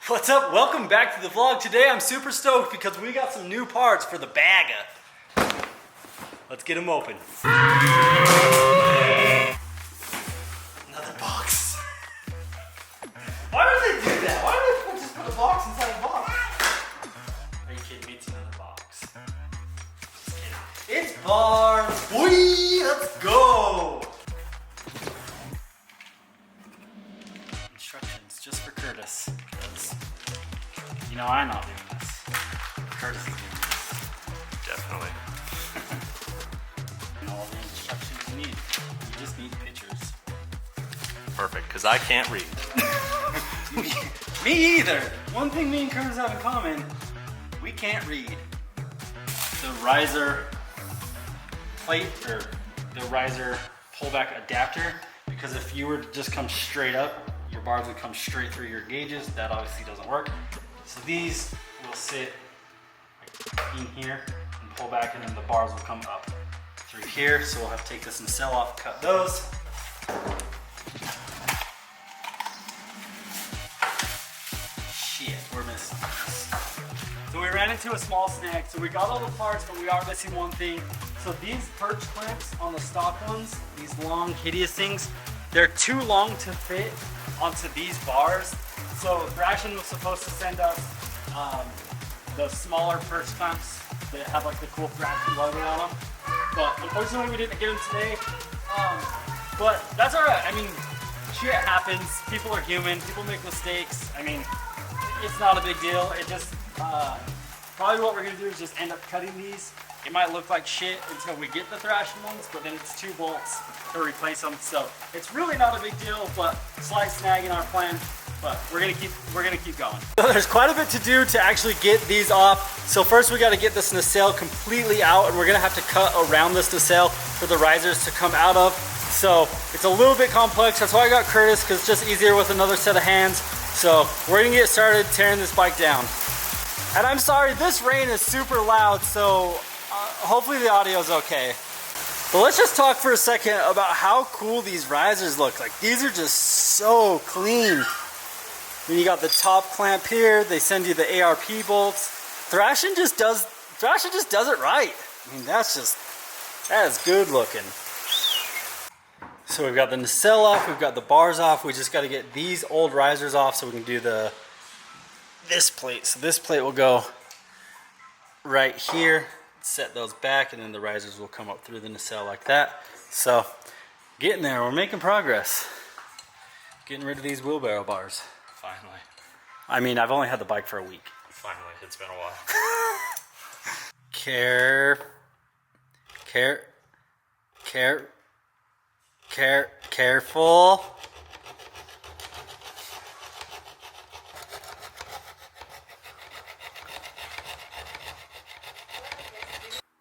What's up? Welcome back to the vlog. Today I'm super stoked because we got some new parts for the bagger. Let's get them open. Another box. Why do they do that? Why do they just put a box inside a box? Are you kidding me? It's another box. Just kidding. It's bars. Boy, let's go. Instructions just for Curtis. You know I'm not doing this. Curtis is doing this. Definitely. And all the instructions you need. You just need pictures. Perfect, because I can't read. Me either. One thing me and Curtis have in common, we can't read. The riser plate, or the riser pullback adapter, because if you were to just come straight up, your bars would come straight through your gauges. That obviously doesn't work. So these will sit like in here and pull back, and then the bars will come up through here. So we'll have to take this nacelle off, cut those. Shit, we're missing this. So we ran into a small snag. So we got all the parts, but we are missing one thing. So these perch clamps on the stock ones, these long hideous things, they're too long to fit onto these bars. So Thrashin was supposed to send us the smaller perch clamps that have like the cool Thrashin logo on them. But unfortunately we didn't get them today. But that's alright. I mean, shit happens. People are human. People make mistakes. I mean, it's not a big deal. It just, probably what we're gonna do is just end up cutting these. It might look like shit until we get the Thrashin ones, but then it's 2 bolts to replace them. So it's really not a big deal, but slight snag in our plan. But we're gonna keep going. So there's quite a bit to do to actually get these off. So first we got to get this nacelle completely out, and we're gonna have to cut around this nacelle for the risers to come out of. So it's a little bit complex. That's why I got Curtis, because it's just easier with another set of hands. So we're gonna get started tearing this bike down. And I'm sorry, this rain is super loud, so hopefully the audio is okay. But let's just talk for a second about how cool these risers look. Like, these are just so clean. I mean, you got the top clamp here. They send you the ARP bolts. Thrashin just does it right. I mean, that is good looking. So we've got the nacelle off, we've got the bars off. We just got to get these old risers off so we can do this plate. So this plate will go right here, set those back, and then the risers will come up through the nacelle like that. So getting there, we're making progress. Getting rid of these wheelbarrow bars. Finally. I mean, I've only had the bike for a week. Finally, it's been a while. Careful.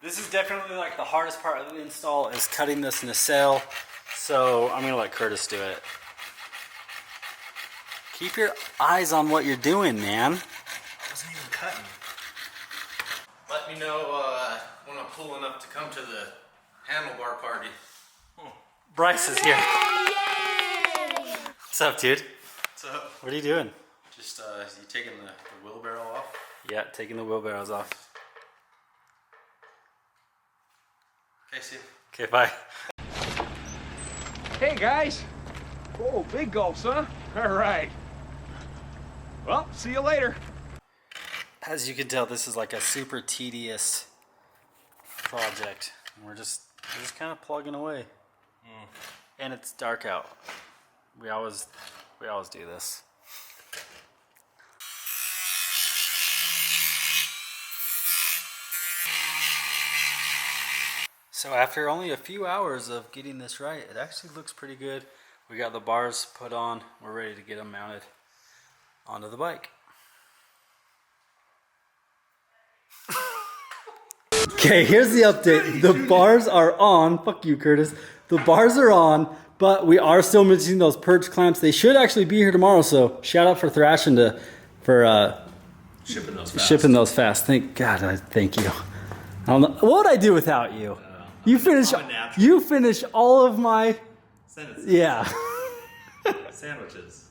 This is definitely like the hardest part of the install, is cutting this nacelle. So I'm gonna let Curtis do it. Keep your eyes on what you're doing, man. I wasn't even cutting. Let me know when I'm cool enough to come to the handlebar party. Bryce is here. What's up, dude? What's up? What are you doing? Just you taking the wheelbarrow off? Yeah, taking the wheelbarrows off. Okay, see you. Okay, bye. Hey guys! Whoa, big gulps, huh? All right. Well, see you later. As you can tell, this is like a super tedious project. We're just kind of plugging away. And it's dark out. We always do this. So after only a few hours of getting this right, it actually looks pretty good. We got the bars put on. We're ready to get them mounted onto the bike. Okay, here's the update. The bars are on. Fuck you, Curtis. The bars are on, but we are still missing those perch clamps. They should actually be here tomorrow, so shout out for Thrashin for shipping those fast. Thank God, thank you. I don't know. What would I do without you? You finish all of my... Sentences. Yeah. Sandwiches.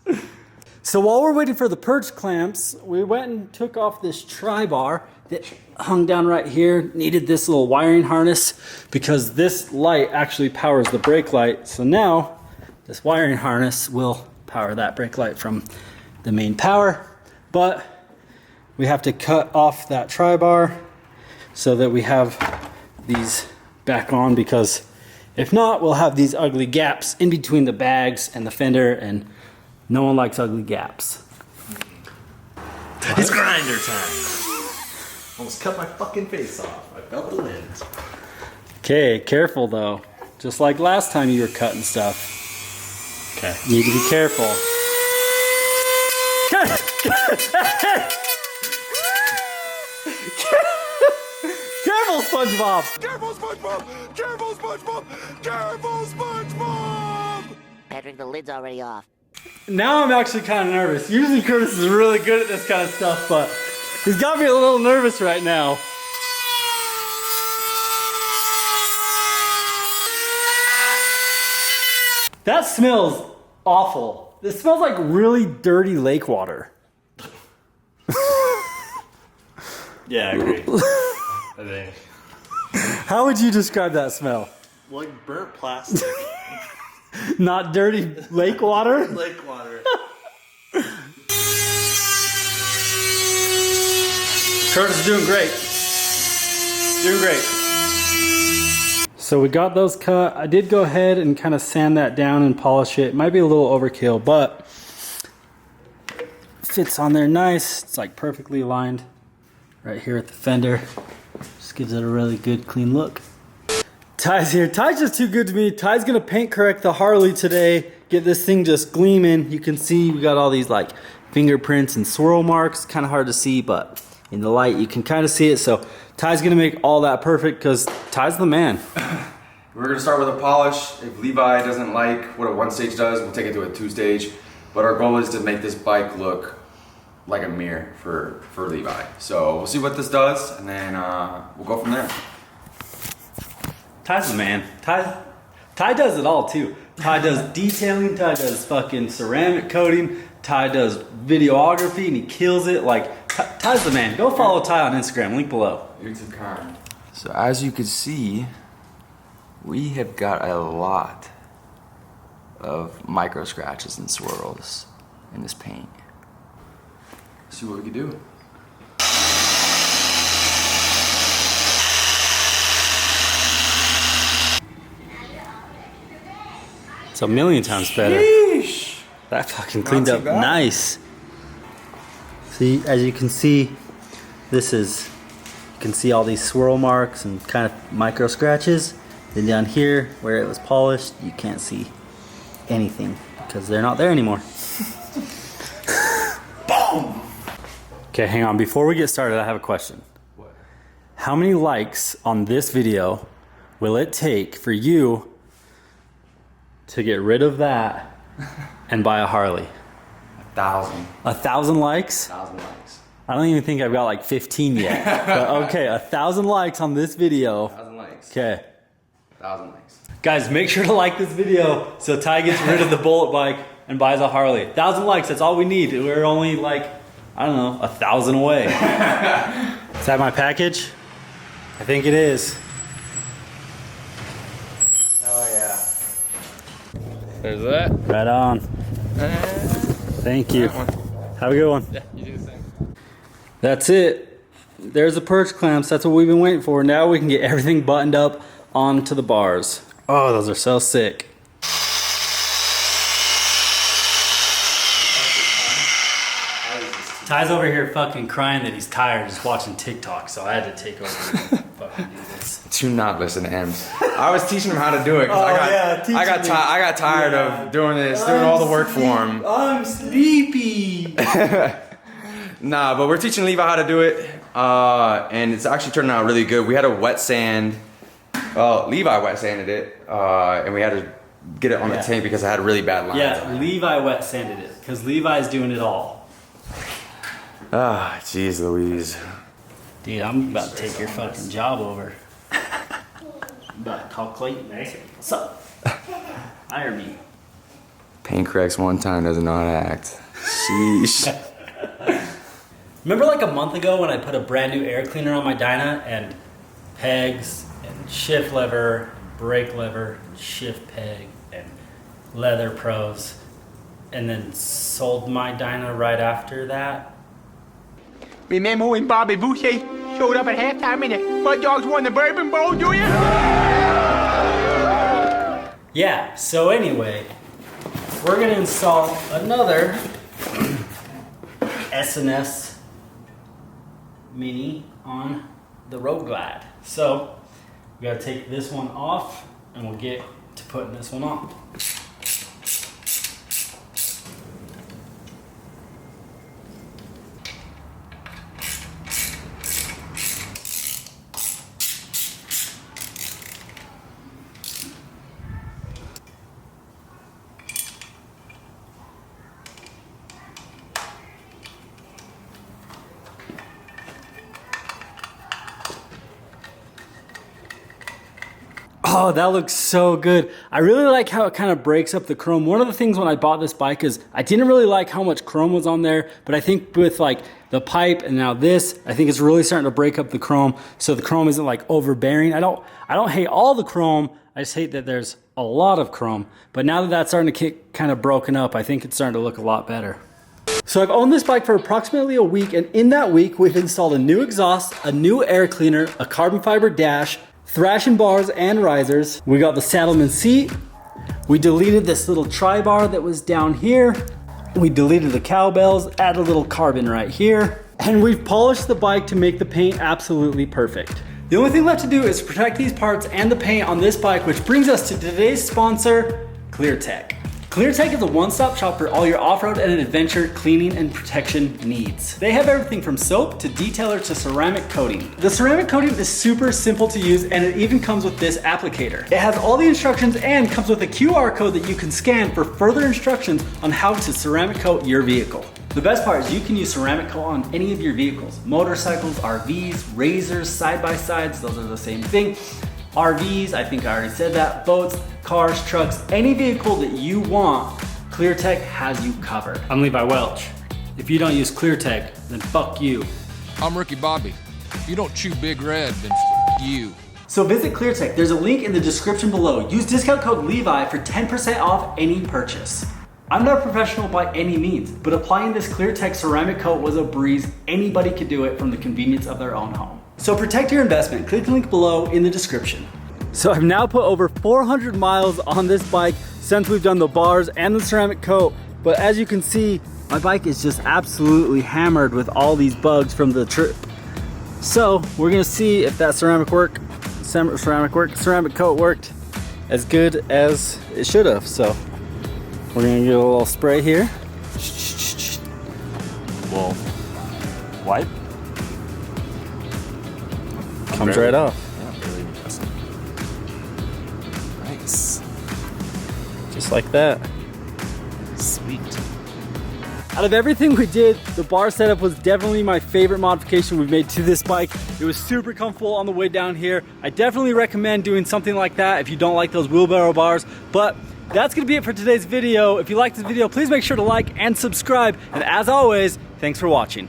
So while we're waiting for the perch clamps, we went and took off this tri-bar that hung down right here. Needed this little wiring harness because this light actually powers the brake light. So now this wiring harness will power that brake light from the main power. But we have to cut off that tri-bar so that we have these back on, because if not, we'll have these ugly gaps in between the bags and the fender, and no one likes ugly gaps. It's grinder time. Almost cut my fucking face off. I felt the wind. Okay, careful though. Just like last time you were cutting stuff. Okay. You need to be careful. Careful, SpongeBob! Careful, SpongeBob! Careful, SpongeBob! Careful, SpongeBob! Patrick, the lid's already off. Now I'm actually kind of nervous. Usually Curtis is really good at this kind of stuff, but he's got me a little nervous right now. That smells awful. It smells like really dirty lake water. Yeah, I agree. I think. How would you describe that smell? Like burnt plastic. Not dirty lake water? Lake water. Curtis is doing great. Doing great. So we got those cut. I did go ahead and kind of sand that down and polish it. It might be a little overkill, but fits on there nice. It's like perfectly aligned right here at the fender. Just gives it a really good clean look. Ty's here. Ty's just too good to me. Ty's gonna paint correct the Harley today. Get this thing just gleaming. You can see we got all these like fingerprints and swirl marks. Kind of hard to see, but in the light you can kind of see it. So Ty's gonna make all that perfect because Ty's the man. We're gonna start with a polish. If Levi doesn't like what a one stage does, we'll take it to a two stage. But our goal is to make this bike look like a mirror for Levi. So we'll see what this does, and then we'll go from there. Ty's the man. Ty does it all too. Ty does detailing, Ty does fucking ceramic coating, Ty does videography, and he kills it. Like, Ty's the man. Go follow Ty on Instagram, link below. You're too kind. So as you can see, we have got a lot of micro scratches and swirls in this paint. Let's see what we can do. It's a million times better. Sheesh. That fucking cleaned Not up too bad. nice. See, as you can see, this is, you can see all these swirl marks and kind of micro scratches. Then down here, where it was polished, you can't see anything because they're not there anymore. Boom! Okay, hang on. Before we get started, I have a question. What? How many likes on this video will it take for you to get rid of that and buy a Harley? 1,000. 1,000 likes? 1,000 likes. I don't even think I've got like 15 yet. But okay, 1,000 likes on this video. 1,000 likes. Okay. 1,000 likes. Guys, make sure to like this video so Ty gets rid of the bullet bike and buys a Harley. 1,000 likes, that's all we need. We're only like, I don't know, 1,000 away. Is that my package? I think it is. Oh yeah. There's that. Right on. Thank you. Have a good one. Yeah, you do the same. That's it. There's the perch clamps. That's what we've been waiting for. Now we can get everything buttoned up onto the bars. Oh, those are so sick. Ty's over here fucking crying that he's tired just watching TikTok, so I had to take over and fucking do this. Do not listen to him. I was teaching him how to do it because I got tired of doing this, doing all the work for him. I'm sleepy. Nah, but we're teaching Levi how to do it, and it's actually turning out really good. We had a wet sand. Well, Levi wet sanded it, and we had to get it on the tank because I had really bad lines. Yeah, Levi wet sanded it because Levi's doing it all. Ah, jeez Louise. Dude, I'm about to take your fucking job over. I'm about to call Clayton. What's up? Hire me. Paint corrects one time, doesn't know how to act. Sheesh. Remember like a month ago when I put a brand new air cleaner on my Dyna and pegs and shift lever, brake lever, shift peg, and leather pros, and then sold my Dyna right after that? Remember when Bobby Boucher showed up at halftime and the Mud Dogs won the Bourbon Bowl, do you? Yeah, so anyway, we're gonna install another S&S Mini on the Road Glide. So we gotta take this one off and we'll get to putting this one on. Oh, that looks so good. I really like how it kind of breaks up the chrome. One of the things when I bought this bike is I didn't really like how much chrome was on there, but I think with like the pipe and now this, I think it's really starting to break up the chrome so the chrome isn't like overbearing. I don't hate all the chrome, I just hate that there's a lot of chrome. But now that that's starting to get kind of broken up, I think it's starting to look a lot better. So I've owned this bike for approximately a week, and in that week we've installed a new exhaust, a new air cleaner, a carbon fiber dash, Thrashin bars and risers. We got the Saddleman seat. We deleted this little tri-bar that was down here. We deleted the cowbells, added a little carbon right here. And we've polished the bike to make the paint absolutely perfect. The only thing left to do is protect these parts and the paint on this bike, which brings us to today's sponsor, ClearTech. ClearTech is a one-stop shop for all your off-road and adventure cleaning and protection needs. They have everything from soap to detailer to ceramic coating. The ceramic coating is super simple to use, and it even comes with this applicator. It has all the instructions and comes with a QR code that you can scan for further instructions on how to ceramic coat your vehicle. The best part is you can use ceramic coat on any of your vehicles. Motorcycles, RVs, razors, side-by-sides, those are the same thing. RVs, I think I already said that, boats, cars, trucks, any vehicle that you want, ClearTech has you covered. I'm Levi Welch. If you don't use ClearTech, then fuck you. I'm Ricky Bobby. If you don't chew Big Red, then you. So visit ClearTech. There's a link in the description below. Use discount code Levi for 10% off any purchase. I'm not a professional by any means, but applying this ClearTech ceramic coat was a breeze. Anybody could do it from the convenience of their own home. So protect your investment. Click the link below in the description. So I've now put over 400 miles on this bike since we've done the bars and the ceramic coat. But as you can see, my bike is just absolutely hammered with all these bugs from the trip. So we're gonna see if that ceramic coat worked as good as it should have. So we're gonna get a little spray here. We'll wipe. Comes right off. Yeah, really impressive. Nice. Just like that. Sweet. Out of everything we did, the bar setup was definitely my favorite modification we've made to this bike. It was super comfortable on the way down here. I definitely recommend doing something like that if you don't like those wheelbarrow bars. But that's gonna be it for today's video. If you liked this video, please make sure to like and subscribe. And as always, thanks for watching.